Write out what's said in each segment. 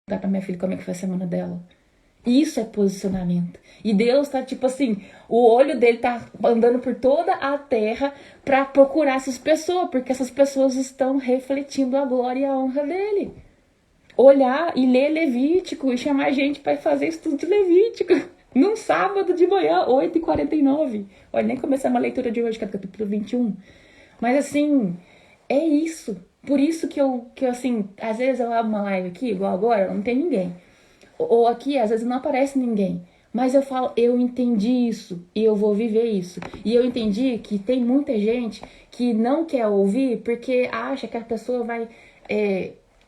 pra minha filha como é que foi a semana dela. Isso é posicionamento. E Deus tá tipo assim, o olho dele tá andando por toda a terra pra procurar essas pessoas, porque essas pessoas estão refletindo a glória e a honra dele. Olhar e ler Levítico e chamar a gente para fazer estudo de Levítico. Num sábado de manhã, 8h49. Olha, nem começamos a leitura de hoje, que é o capítulo 21. Mas assim, é isso. Por isso que eu assim, às vezes eu abro uma live aqui, igual agora, não tem ninguém. Ou aqui, às vezes não aparece ninguém. Mas eu falo, eu entendi isso e eu vou viver isso. E eu entendi que tem muita gente que não quer ouvir porque acha que a pessoa vai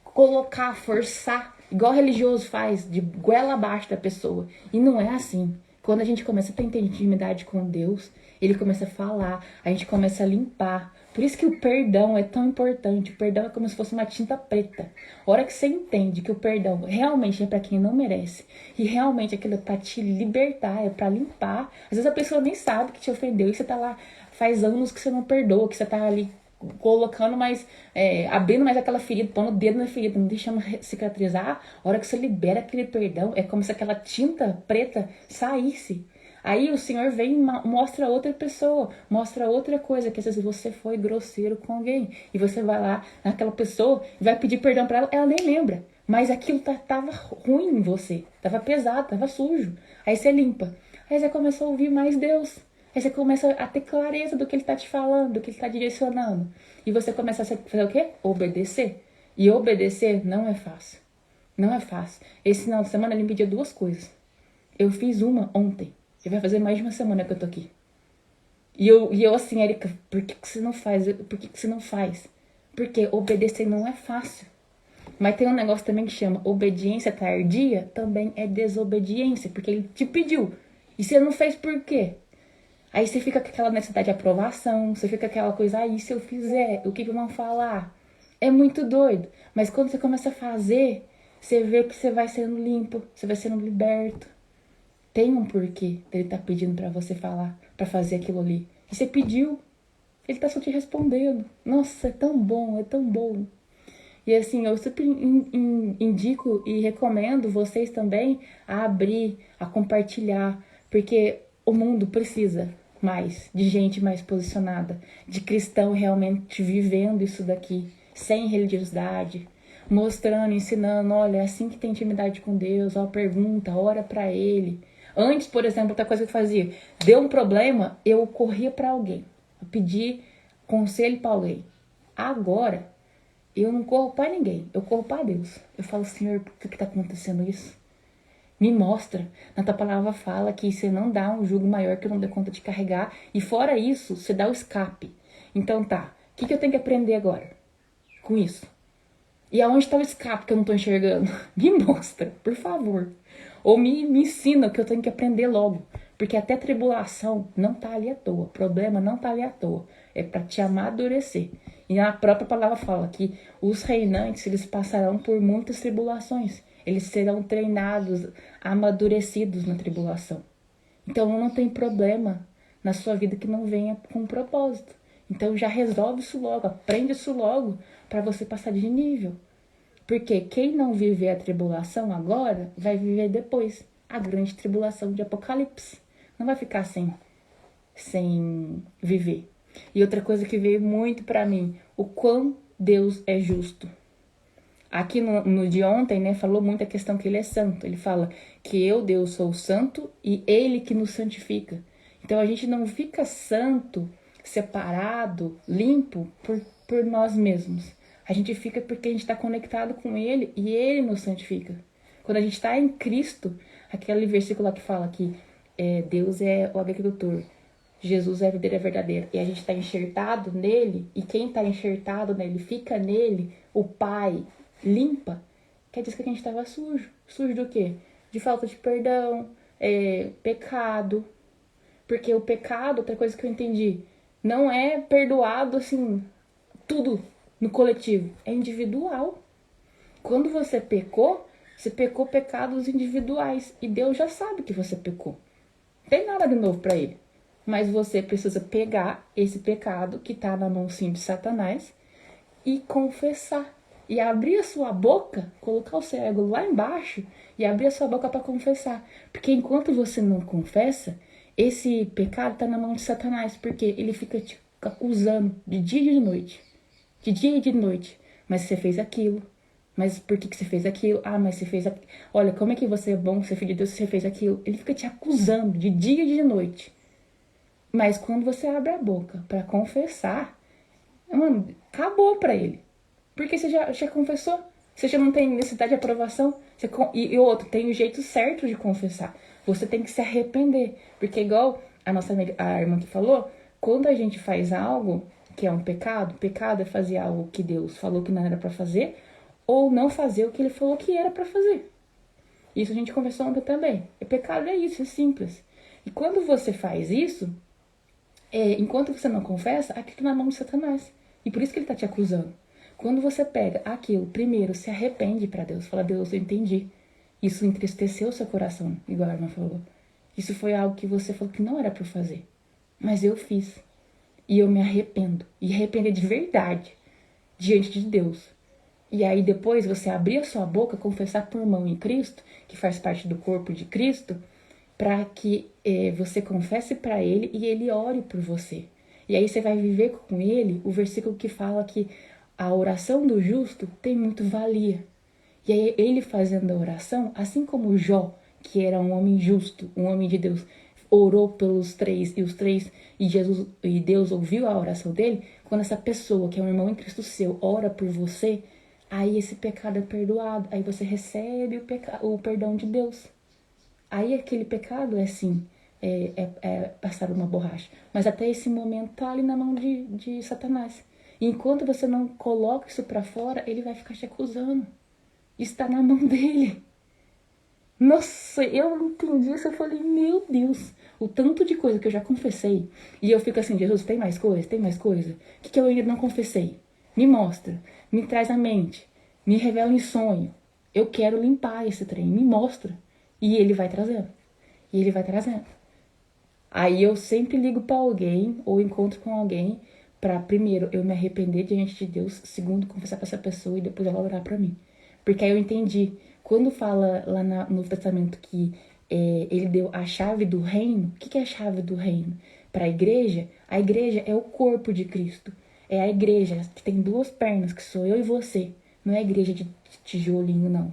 colocar, forçar, igual religioso faz, de goela abaixo da pessoa. E não é assim. Quando a gente começa a ter intimidade com Deus, ele começa a falar, a gente começa a limpar. Por isso que o perdão é tão importante. O perdão é como se fosse uma tinta preta. A hora que você entende que o perdão realmente é para quem não merece, e realmente aquilo é para te libertar, é para limpar. Às vezes a pessoa nem sabe que te ofendeu e você tá lá, faz anos que você não perdoa, que você tá ali colocando mais, abrindo mais aquela ferida, pondo o dedo na ferida, não deixando cicatrizar. A hora que você libera aquele perdão, é como se aquela tinta preta saísse. Aí o Senhor vem e mostra outra pessoa, mostra outra coisa, que às vezes você foi grosseiro com alguém, e você vai lá naquela pessoa e vai pedir perdão pra ela, ela nem lembra. Mas aquilo tava ruim em você, tava pesado, tava sujo. Aí você limpa. Aí você começa a ouvir mais Deus. Aí você começa a ter clareza do que ele tá te falando, do que ele tá direcionando. E você começa a fazer o quê? Obedecer. E obedecer não é fácil. Não é fácil. Esse final de semana ele me pediu 2 coisas. Eu fiz uma ontem. Já vai fazer mais de uma semana que eu tô aqui. E eu assim, Erika, por que você não faz? Por que você não faz? Porque obedecer não é fácil. Mas tem um negócio também que chama obediência tardia, também é desobediência, porque ele te pediu. E você não fez por quê? Aí você fica com aquela necessidade de aprovação, você fica com aquela coisa, aí se eu fizer, o que vão falar? É muito doido. Mas quando você começa a fazer, você vê que você vai sendo limpo, você vai sendo liberto. Tem um porquê dele tá pedindo pra você falar, pra fazer aquilo ali. E você pediu, ele tá só te respondendo. Nossa, é tão bom, é tão bom. E assim, eu super indico e recomendo vocês também a abrir, a compartilhar, porque o mundo precisa mais de gente mais posicionada, de cristão realmente vivendo isso daqui, sem religiosidade, mostrando, ensinando, olha, é assim que tem intimidade com Deus, ó, pergunta, ora pra Ele. Antes, por exemplo, outra coisa que eu fazia, deu um problema, eu corria pra alguém, eu pedi conselho pra alguém. Agora, eu não corro pra ninguém, eu corro pra Deus. Eu falo, Senhor, por que tá acontecendo isso? Me mostra. Na tua palavra fala que você não dá um jugo maior que eu não dê conta de carregar. E fora isso, você dá o escape. Então tá, o que eu tenho que aprender agora com isso? E aonde está o escape que eu não tô enxergando? Me mostra, por favor. Ou me ensina o que eu tenho que aprender logo. Porque até tribulação não tá ali à toa. Problema não tá ali à toa. É para te amadurecer. E a própria palavra fala que os reinantes, eles passarão por muitas tribulações. Eles serão treinados, amadurecidos na tribulação. Então não tem problema na sua vida que não venha com propósito. Então já resolve isso logo, aprende isso logo para você passar de nível. Porque quem não viver a tribulação agora, vai viver depois. A grande tribulação de Apocalipse. Não vai ficar sem viver. E outra coisa que veio muito para mim, o quão Deus é justo. Aqui no de ontem, né, falou muito a questão que ele é santo. Ele fala que eu, Deus, sou santo e ele que nos santifica. Então a gente não fica santo, separado, limpo por nós mesmos. A gente fica porque a gente está conectado com ele e ele nos santifica. Quando a gente está em Cristo, aquele versículo lá que fala que Deus é o agricultor, Jesus é a videira verdadeira, e a gente está enxertado nele, e quem está enxertado nele fica nele, o Pai limpa, quer dizer que a gente estava sujo. Sujo do quê? De falta de perdão, pecado. Porque o pecado, outra coisa que eu entendi, não é perdoado assim, tudo no coletivo, é individual. Quando você pecou pecados individuais, e Deus já sabe que você pecou. Não tem nada de novo para ele. Mas você precisa pegar esse pecado que tá na mão sim de Satanás e confessar. e abrir a sua boca, colocar o seu ego lá embaixo e abrir a sua boca para confessar. Porque enquanto você não confessa, esse pecado está na mão de Satanás, porque ele fica te acusando de dia e de noite. De dia e de noite. Mas você fez aquilo. Mas por que você fez aquilo? Ah, mas você fez aquilo. Olha, como é que você é bom, você é filho de Deus, você fez aquilo. Ele fica te acusando de dia e de noite. Mas quando você abre a boca para confessar, mano, acabou pra ele. Porque você já confessou. Você já não tem necessidade de aprovação. E outro, tem o jeito certo de confessar. Você tem que se arrepender. Porque igual a nossa amiga, a irmã que falou, quando a gente faz algo que é um pecado é fazer algo que Deus falou que não era pra fazer, ou não fazer o que ele falou que era pra fazer. Isso a gente conversou ontem também. E pecado é isso, é simples. E quando você faz isso, enquanto você não confessa, aquilo tá na mão de Satanás. E por isso que ele tá te acusando. Quando você pega aquilo, primeiro se arrepende pra Deus. Fala, Deus, eu entendi. Isso entristeceu seu coração, igual a irmã falou. Isso foi algo que você falou que não era pra eu fazer. Mas eu fiz. E eu me arrependo. E arrepender de verdade. Diante de Deus. E aí depois você abrir a sua boca, confessar por mão em Cristo, que faz parte do corpo de Cristo, para que você confesse para ele e ele ore por você. E aí você vai viver com ele o versículo que fala que a oração do justo tem muito valia. E aí ele fazendo a oração, assim como Jó, que era um homem justo, um homem de Deus, orou pelos três e os três e Deus ouviu a oração dele. Quando essa pessoa, que é um irmão em Cristo seu, ora por você, aí esse pecado é perdoado, aí você recebe o perdão de Deus. Aí aquele pecado é assim, passar uma borracha. Mas até esse momento tá ali na mão de Satanás. E enquanto você não coloca isso pra fora, ele vai ficar te acusando. Está na mão dele. Nossa, eu não entendi isso. Eu falei, meu Deus, o tanto de coisa que eu já confessei. E eu fico assim, Jesus, tem mais coisa? Tem mais coisa? O que eu ainda não confessei? Me mostra, me traz à mente, me revela em sonho. Eu quero limpar esse trem, me mostra. E ele vai trazendo. E ele vai trazendo. Aí eu sempre ligo pra alguém, ou encontro com alguém, pra primeiro eu me arrepender diante de Deus, segundo confessar pra essa pessoa e depois ela orar pra mim. Porque aí eu entendi. Quando fala lá no Novo Testamento que ele deu a chave do reino, o que é a chave do reino? Para a igreja é o corpo de Cristo. É a igreja que tem duas pernas, que sou eu e você. Não é a igreja de tijolinho, não.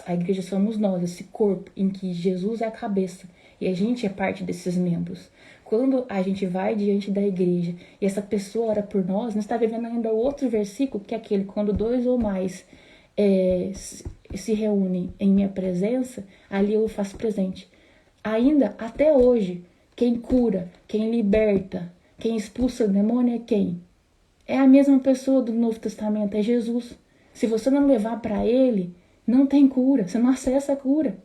A igreja somos nós, esse corpo em que Jesus é a cabeça. E a gente é parte desses membros. Quando a gente vai diante da igreja e essa pessoa ora por nós está vivendo ainda outro versículo, que é aquele, quando dois ou mais se reúnem em minha presença, ali eu faço presente. Ainda, até hoje, quem cura, quem liberta, quem expulsa o demônio é quem? É a mesma pessoa do Novo Testamento, é Jesus. Se você não levar para ele, não tem cura, você não acessa a cura.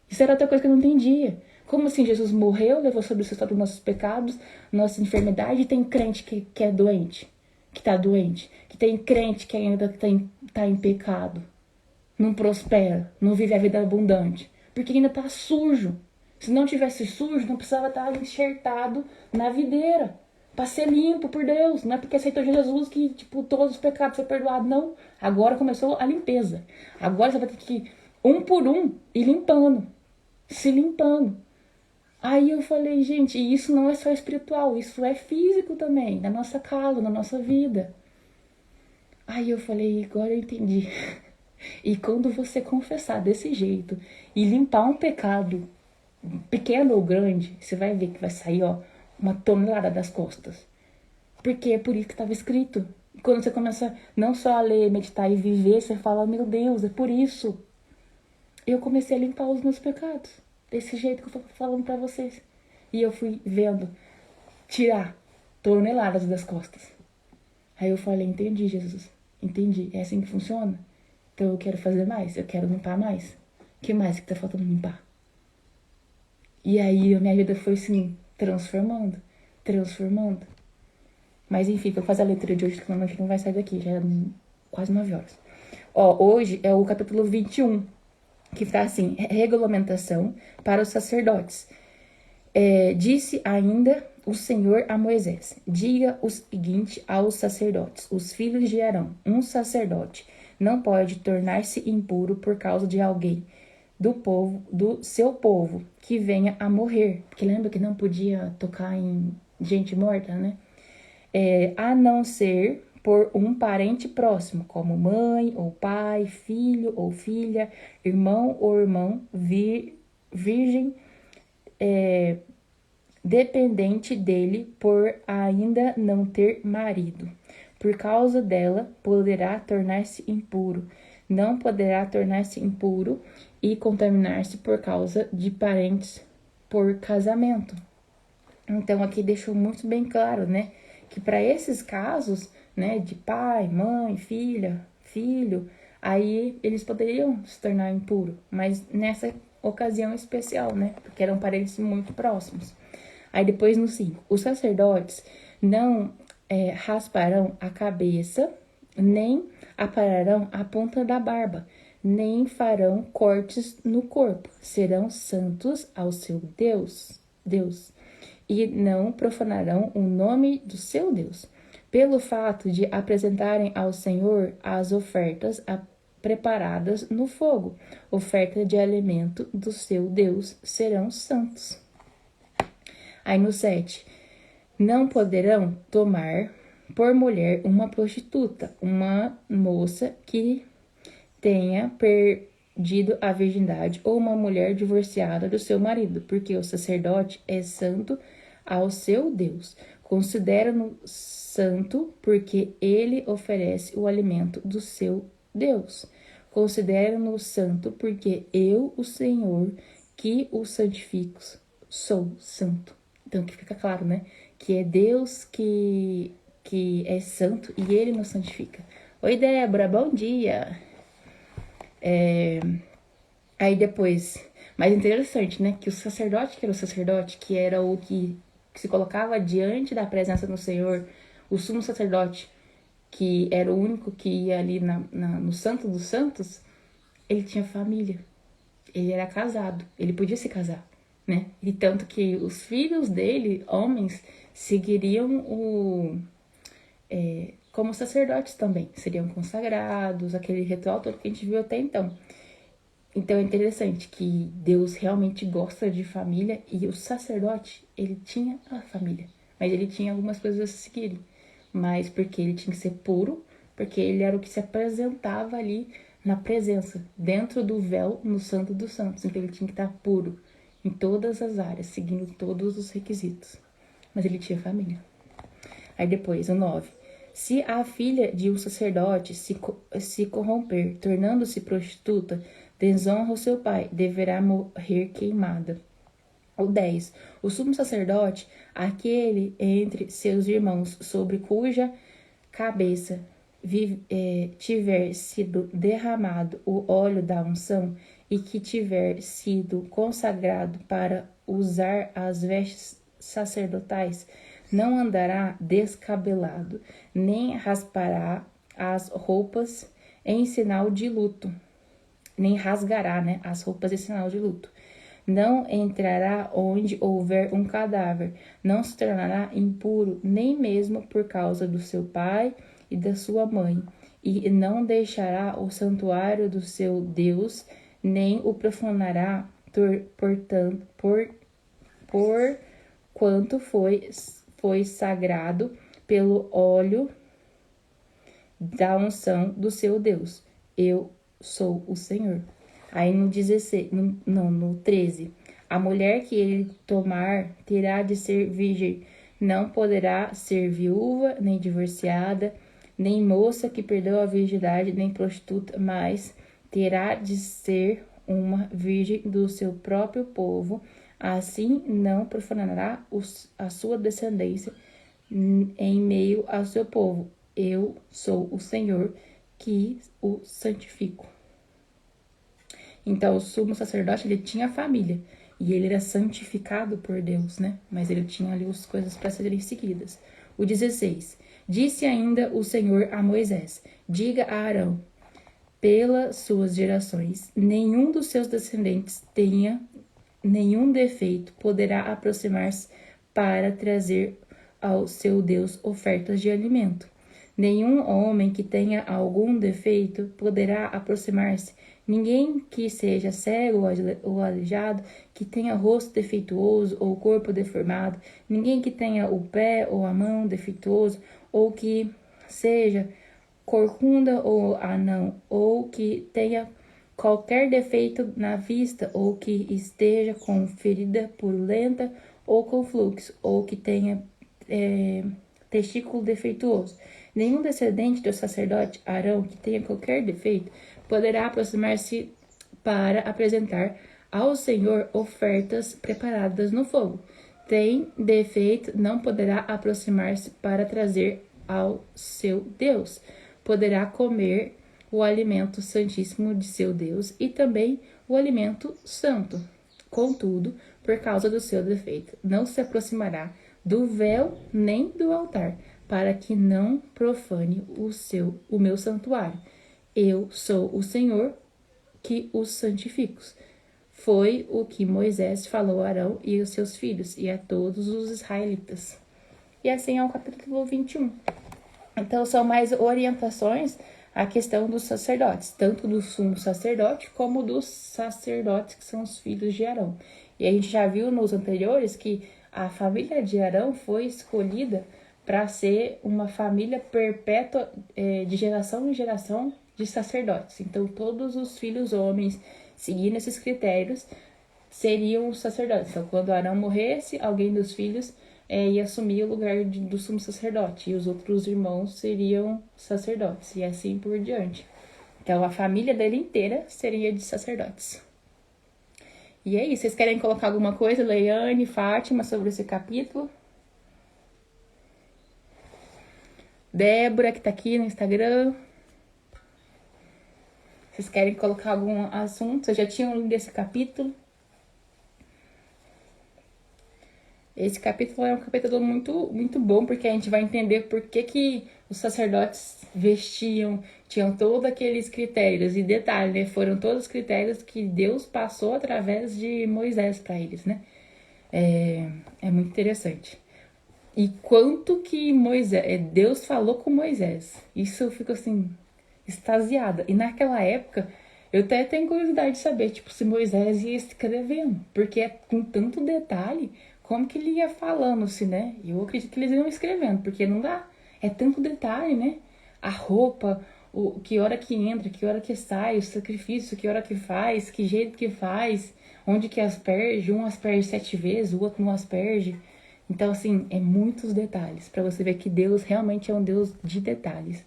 Isso era outra coisa que eu não entendia. Como assim Jesus morreu, levou sobre o seu estado nossos pecados, nossa enfermidade, e tem crente que é doente, que tá doente, que tem crente que ainda tá em pecado, não prospera, não vive a vida abundante, porque ainda tá sujo. Se não tivesse sujo, não precisava estar enxertado na videira, para ser limpo por Deus. Não é porque aceitou Jesus que, tipo, todos os pecados foram perdoados, não. Agora começou a limpeza. Agora você vai ter que ir um por um e limpando, se limpando. Aí eu falei, gente, isso não é só espiritual, isso é físico também, na nossa casa, na nossa vida. Aí eu falei, agora eu entendi. E quando você confessar desse jeito e limpar um pecado, pequeno ou grande, você vai ver que vai sair, ó, uma tonelada das costas. Porque é por isso que estava escrito. E quando você começa não só a ler, meditar e viver, você fala, meu Deus, é por isso. Eu comecei a limpar os meus pecados. Desse jeito que eu tô falando pra vocês. E eu fui vendo tirar toneladas das costas. Aí eu falei, entendi, Jesus. Entendi. É assim que funciona? Então eu quero fazer mais. Eu quero limpar mais. O que mais que tá faltando limpar? E aí a minha vida foi assim, transformando. Mas enfim, vou fazer a leitura de hoje, que a gente não vai sair daqui. Já é quase 9 horas. Ó, hoje é o capítulo 21. Que tá assim, regulamentação para os sacerdotes. Disse ainda o Senhor a Moisés, diga o seguinte aos sacerdotes, os filhos de Arão, um sacerdote não pode tornar-se impuro por causa de alguém do seu povo que venha a morrer. Porque lembra que não podia tocar em gente morta, né? A não ser por um parente próximo, como mãe ou pai, filho ou filha, irmão ou irmão, virgem, dependente dele por ainda não ter marido. Por causa dela, poderá tornar-se impuro. Não poderá tornar-se impuro e contaminar-se por causa de parentes por casamento. Então, aqui deixou muito bem claro, né? Que para esses casos, né, de pai, mãe, filha, filho, aí eles poderiam se tornar impuros, mas nessa ocasião especial, né? Porque eram parentes muito próximos. Aí depois no 5, os sacerdotes não rasparão a cabeça, nem apararão a ponta da barba, nem farão cortes no corpo. Serão santos ao seu Deus, e não profanarão o nome do seu Deus. Pelo fato de apresentarem ao Senhor as ofertas preparadas no fogo, oferta de alimento do seu Deus, serão santos. Aí no 7, não poderão tomar por mulher uma prostituta, uma moça que tenha perdido a virgindade ou uma mulher divorciada do seu marido, porque o sacerdote é santo ao seu Deus. Considera-no santo porque ele oferece o alimento do seu Deus. Considera-no santo porque eu, o Senhor, que o santifico, sou santo. Então, que fica claro, né? Que é Deus que é santo e ele nos santifica. Oi, Débora, bom dia! Aí depois, mais interessante, né? Que o sacerdote, que era o sacerdote, que era o que se colocava diante da presença do Senhor, o sumo sacerdote, que era o único que ia ali no Santo dos Santos, ele tinha família. Ele era casado, ele podia se casar, né? E tanto que os filhos dele, homens, seguiriam como sacerdotes também, seriam consagrados, aquele ritual todo que a gente viu até então. Então é interessante que Deus realmente gosta de família e o sacerdote, ele tinha a família, mas ele tinha algumas coisas a seguirem. Mas porque ele tinha que ser puro, porque ele era o que se apresentava ali na presença, dentro do véu, no Santo dos Santos. Então ele tinha que estar puro em todas as áreas, seguindo todos os requisitos. Mas ele tinha família. Aí depois, o 9. Se a filha de um sacerdote se corromper, tornando-se prostituta, desonra o seu pai, deverá morrer queimada. O 10. O sumo sacerdote, aquele entre seus irmãos, sobre cuja cabeça tiver sido derramado o óleo da unção e que tiver sido consagrado para usar as vestes sacerdotais, não andará descabelado, nem raspará as roupas em sinal de luto, nem rasgará, né, as roupas em sinal de luto. Não entrará onde houver um cadáver, não se tornará impuro, nem mesmo por causa do seu pai e da sua mãe, e não deixará o santuário do seu Deus, nem o profanará, por quanto foi sagrado pelo óleo da unção do seu Deus. Eu sou o Senhor. Aí no 16, no 13, a mulher que ele tomar terá de ser virgem, não poderá ser viúva, nem divorciada, nem moça que perdeu a virgindade, nem prostituta, mas terá de ser uma virgem do seu próprio povo, assim não profanará a sua descendência em meio ao seu povo. Eu sou o Senhor que o santifico. Então, o sumo sacerdote, ele tinha família. E ele era santificado por Deus, né? Mas ele tinha ali as coisas para serem seguidas. O 16. Disse ainda o Senhor a Moisés: diga a Arão, pelas suas gerações, nenhum dos seus descendentes tenha nenhum defeito, poderá aproximar-se para trazer ao seu Deus ofertas de alimento. Nenhum homem que tenha algum defeito poderá aproximar-se. Ninguém que seja cego ou aleijado, que tenha rosto defeituoso ou corpo deformado, ninguém que tenha o pé ou a mão defeituoso, ou que seja corcunda ou anão, ou que tenha qualquer defeito na vista, ou que esteja com ferida purulenta ou com fluxo, ou que tenha testículo defeituoso. Nenhum descendente do sacerdote Arão que tenha qualquer defeito poderá aproximar-se para apresentar ao Senhor ofertas preparadas no fogo. Tem defeito, não poderá aproximar-se para trazer ao seu Deus. Poderá comer o alimento santíssimo de seu Deus e também o alimento santo. Contudo, por causa do seu defeito, não se aproximará do véu nem do altar, para que não profane o meu santuário. Eu sou o Senhor que os santifico. Foi o que Moisés falou a Arão e aos seus filhos e a todos os israelitas. E assim é o capítulo 21. Então são mais orientações à questão dos sacerdotes, tanto do sumo sacerdote como dos sacerdotes que são os filhos de Arão. E a gente já viu nos anteriores que a família de Arão foi escolhida para ser uma família perpétua de geração em geração de sacerdotes. Então todos os filhos homens, seguindo esses critérios, seriam sacerdotes. Então quando Arão morresse, alguém dos filhos ia assumir o lugar do sumo sacerdote, e os outros irmãos seriam sacerdotes, e assim por diante. Então a família dele inteira seria de sacerdotes. E é isso. Vocês querem colocar alguma coisa, Leiane, Fátima, sobre esse capítulo? Débora, que tá aqui no Instagram. Vocês querem colocar algum assunto? Vocês já tinham lido esse capítulo? Esse capítulo é um capítulo muito, muito bom, porque a gente vai entender por que os sacerdotes vestiam, tinham todos aqueles critérios. E detalhe, né? Foram todos os critérios que Deus passou através de Moisés para eles, né? É muito interessante. E quanto que Deus falou com Moisés. Isso eu fico assim, extasiada. E naquela época, eu até tenho curiosidade de saber, tipo, se Moisés ia escrevendo. Porque é com tanto detalhe, como que ele ia falando-se, né? Eu acredito que eles iam escrevendo, porque não dá. É tanto detalhe, né? A roupa, que hora que entra, que hora que sai, o sacrifício, que hora que faz, que jeito que faz, onde que asperge, um asperge 7 vezes, o outro não asperge. Então, assim, é muitos detalhes, para você ver que Deus realmente é um Deus de detalhes.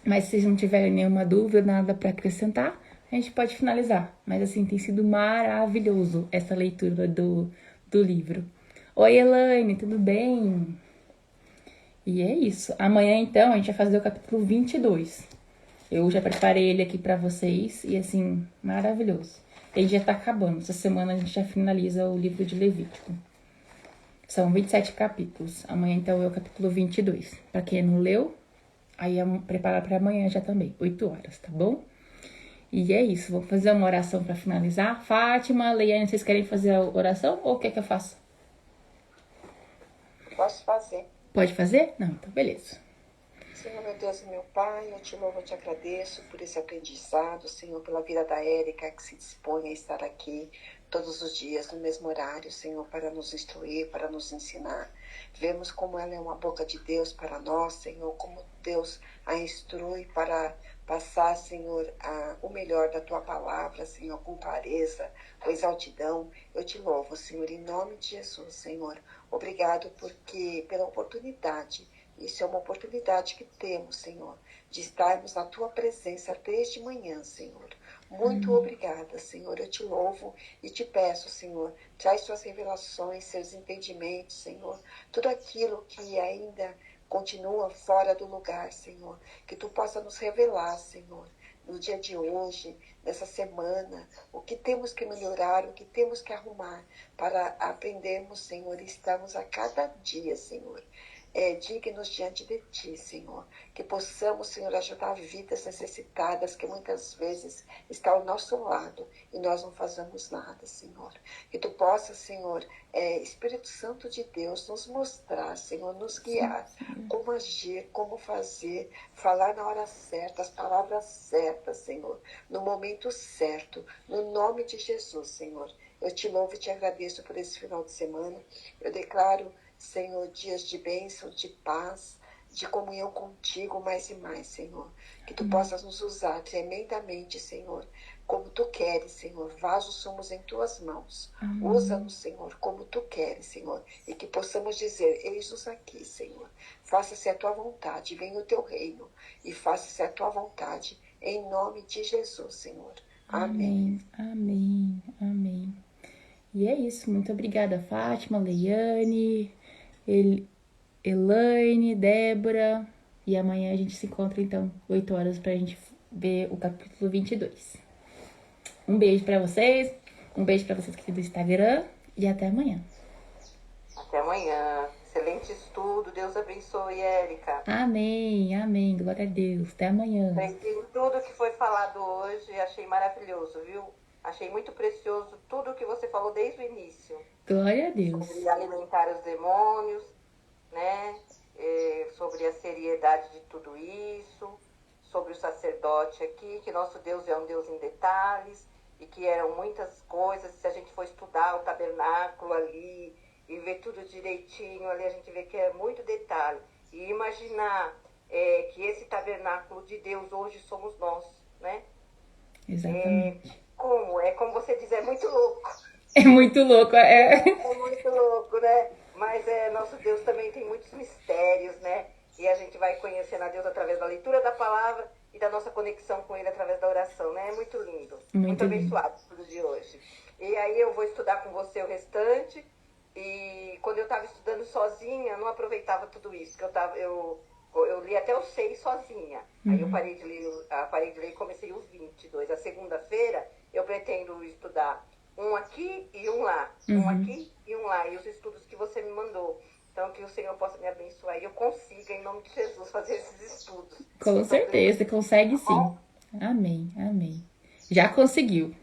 Mas se vocês não tiverem nenhuma dúvida, nada para acrescentar, a gente pode finalizar. Mas, assim, tem sido maravilhoso essa leitura do livro. Oi, Elaine, tudo bem? E é isso. Amanhã, então, a gente vai fazer o capítulo 22. Eu já preparei ele aqui para vocês e, assim, maravilhoso. Ele já tá acabando. Essa semana a gente já finaliza o livro de Levítico. São 27 capítulos. Amanhã, então, é o capítulo 22. Para quem não leu, aí preparar para amanhã já também, 8 horas, tá bom? E é isso. Vou fazer uma oração para finalizar. Fátima, Leiane, vocês querem fazer a oração ou quer que eu faça? Posso fazer. Pode fazer? Não, então beleza. Senhor, meu Deus e meu Pai, eu te louvo, eu te agradeço por esse aprendizado, Senhor, pela vida da Érica, que se dispõe a estar aqui todos os dias, no mesmo horário, Senhor, para nos instruir, para nos ensinar. Vemos como ela é uma boca de Deus para nós, Senhor, como Deus a instrui para passar, Senhor, o melhor da Tua palavra, Senhor, com clareza, com exaltidão. Eu te louvo, Senhor, em nome de Jesus, Senhor. Obrigado pela oportunidade. Isso é uma oportunidade que temos, Senhor, de estarmos na Tua presença desde manhã, Senhor. Muito obrigada, Senhor. Eu te louvo e te peço, Senhor, traz suas revelações, seus entendimentos, Senhor. Tudo aquilo que ainda continua fora do lugar, Senhor. Que Tu possa nos revelar, Senhor, no dia de hoje, nessa semana, o que temos que melhorar, o que temos que arrumar para aprendermos, Senhor, e estarmos a cada dia, Senhor, dignos diante de Ti, Senhor. Que possamos, Senhor, ajudar vidas necessitadas que muitas vezes estão ao nosso lado e nós não fazemos nada, Senhor. Que Tu possas, Senhor, Espírito Santo de Deus, nos mostrar, Senhor, nos guiar, como agir, como fazer, falar na hora certa, as palavras certas, Senhor, no momento certo, no nome de Jesus, Senhor. Eu Te louvo e Te agradeço por esse final de semana. Eu declaro, Senhor, dias de bênção, de paz, de comunhão contigo mais e mais, Senhor. Que Tu possas nos usar tremendamente, Senhor, como Tu queres, Senhor. Vasos somos em Tuas mãos. Usa-nos, Senhor, como Tu queres, Senhor. E que possamos dizer, eis-nos aqui, Senhor. Faça-se a Tua vontade, venha o Teu reino. E faça-se a Tua vontade, em nome de Jesus, Senhor. Amém. Amém. Amém. E é isso. Muito obrigada, Fátima, Leiane, Elaine, Débora. E amanhã a gente se encontra, então, 8 horas, pra gente ver o capítulo 22. Um beijo pra vocês. Um beijo pra vocês aqui do Instagram. E até amanhã. Até amanhã. Excelente estudo. Deus abençoe, Érica. Amém. Amém. Glória a Deus. Até amanhã. Aprendi tudo que foi falado hoje. Achei maravilhoso, viu? Achei muito precioso tudo que você falou desde o início. Glória a Deus. Sobre alimentar os demônios, né? Sobre a seriedade de tudo isso, sobre o sacerdote aqui, que nosso Deus é um Deus em detalhes, e que eram muitas coisas. Se a gente for estudar o tabernáculo ali e ver tudo direitinho, ali a gente vê que é muito detalhe. E imaginar que esse tabernáculo de Deus hoje somos nós, né? Exatamente. Como você diz, é muito louco. É muito louco. É muito louco, né? Mas nosso Deus também tem muitos mistérios, né? E a gente vai conhecendo a Deus através da leitura da palavra e da nossa conexão com Ele através da oração, né? É muito lindo. Muito abençoado tudo de hoje. E aí eu vou estudar com você o restante. E quando eu estava estudando sozinha, eu não aproveitava tudo isso. Que eu li até os 6 sozinha. Aí eu parei de ler e comecei os 22. A segunda-feira eu pretendo estudar um aqui e um lá. Um aqui e um lá. E os estudos que você me mandou. Então, que o Senhor possa me abençoar e eu consiga, em nome de Jesus, fazer esses estudos. Com certeza, você consegue sim. Amém, amém. Já conseguiu.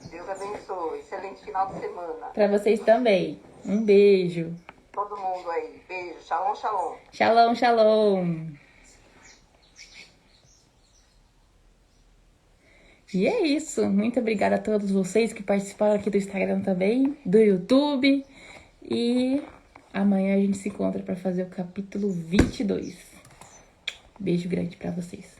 Deus abençoe. Excelente final de semana. Pra vocês também. Um beijo. Todo mundo aí. Beijo. Shalom, shalom. Shalom, shalom. E é isso. Muito obrigada a todos vocês que participaram aqui do Instagram também, do YouTube. E amanhã a gente se encontra para fazer o capítulo 22. Beijo grande para vocês.